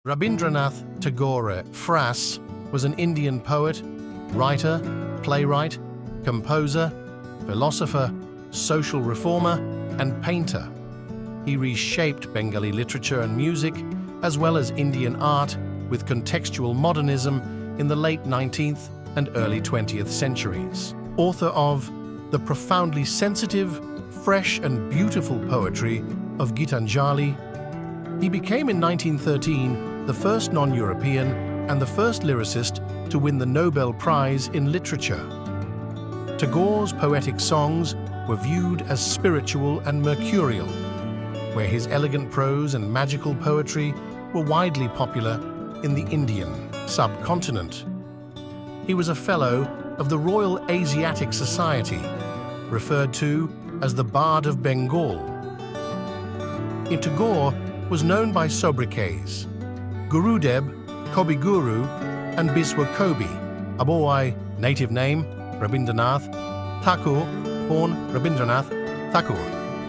Rabindranath Tagore Fras was an Indian poet, writer, playwright, composer, philosopher, social reformer, and painter. He reshaped Bengali literature and music, as well as Indian art, with contextual modernism in the late 19th and early 20th centuries. Author of the profoundly sensitive, fresh and beautiful poetry of Gitanjali, he became in 1913 the first non-European and the first lyricist to win the Nobel Prize in Literature. Tagore's poetic songs were viewed as spiritual and mercurial, where his elegant prose and magical poetry were widely popular in the Indian subcontinent. He was a fellow of the Royal Asiatic Society, referred to as the Bard of Bengal. Tagore was known by sobriquets Gurudeb, Kobi Guru, and Biswa Kobi. Aboy, native name Rabindranath Thakur, born Rabindranath Thakur,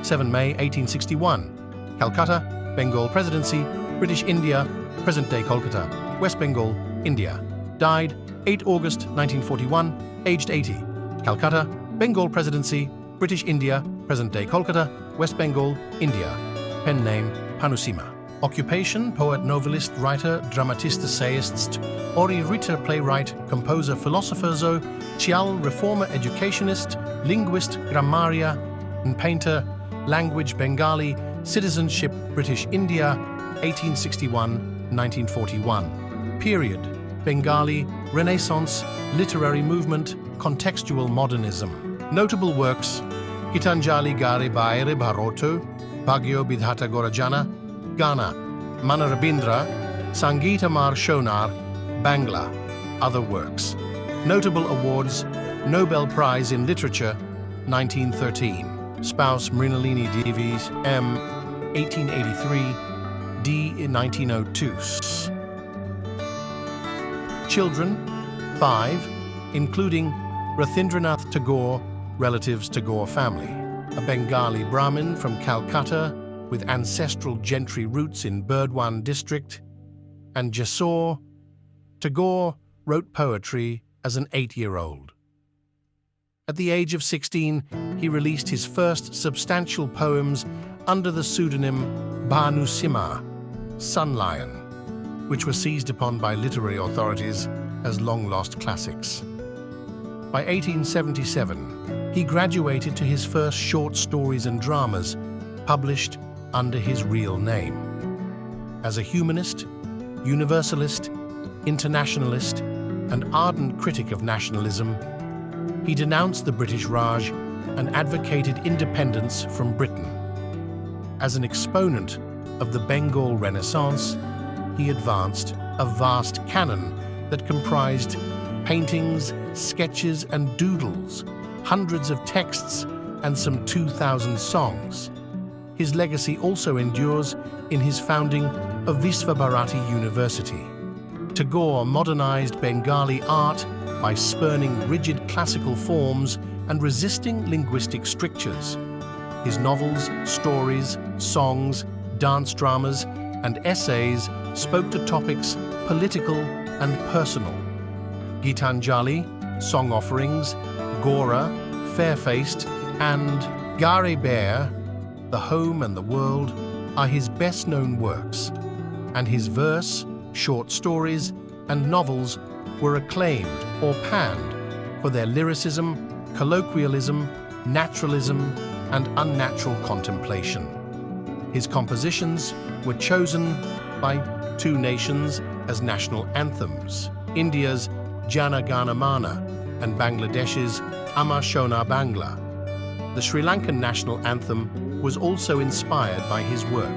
7 May 1861, Calcutta, Bengal Presidency, British India, present-day Kolkata, West Bengal, India. Died 8 August 1941, aged 80, Calcutta, Bengal Presidency, British India, present-day Kolkata, West Bengal, India. Pen name Panusima. Occupation: poet, novelist, writer, dramatist, essayist, ori writer, playwright, composer, philosopher, social reformer, educationist, linguist, grammaria, and painter. Language: Bengali. Citizenship: British India, 1861-1941. Period: Bengali, Renaissance, literary movement, contextual modernism. Notable works: Gitanjali Gare Baire Bharoto, Bhagyo Bidhata Gorajana, Ghana, Mana Rabindra, Sangeeta Mar Shonar, Bangla. Other works. Notable awards: Nobel Prize in Literature, 1913. Spouse: Mrinalini Devi's, M. 1883, D. in 1902. Children: 5, including Rathindranath Tagore, relatives Tagore family, a Bengali Brahmin from Calcutta with ancestral gentry roots in Burdwan district, and Jessore. Tagore wrote poetry as an 8-year-old. At the age of 16, he released his first substantial poems under the pseudonym Bhanu Sima, Sun Lion, which were seized upon by literary authorities as long-lost classics. By 1877, he graduated to his first short stories and dramas, published under his real name. As a humanist, universalist, internationalist, and ardent critic of nationalism, he denounced the British Raj and advocated independence from Britain. As an exponent of the Bengal Renaissance, he advanced a vast canon that comprised paintings, sketches, and doodles, hundreds of texts, and some 2,000 songs. His legacy also endures in his founding of Visvabharati University. Tagore modernized Bengali art by spurning rigid classical forms and resisting linguistic strictures. His novels, stories, songs, dance dramas, and essays spoke to topics political and personal. Gitanjali, Song Offerings, Gora, Fair-Faced, and Gare Bear, The Home and the World, are his best-known works, and his verse, short stories, and novels were acclaimed or panned for their lyricism, colloquialism, naturalism, and unnatural contemplation. His compositions were chosen by 2 nations as national anthems, India's Jana Gana Mana and Bangladesh's Amar Shona Bangla. The Sri Lankan national anthem was also inspired by his work.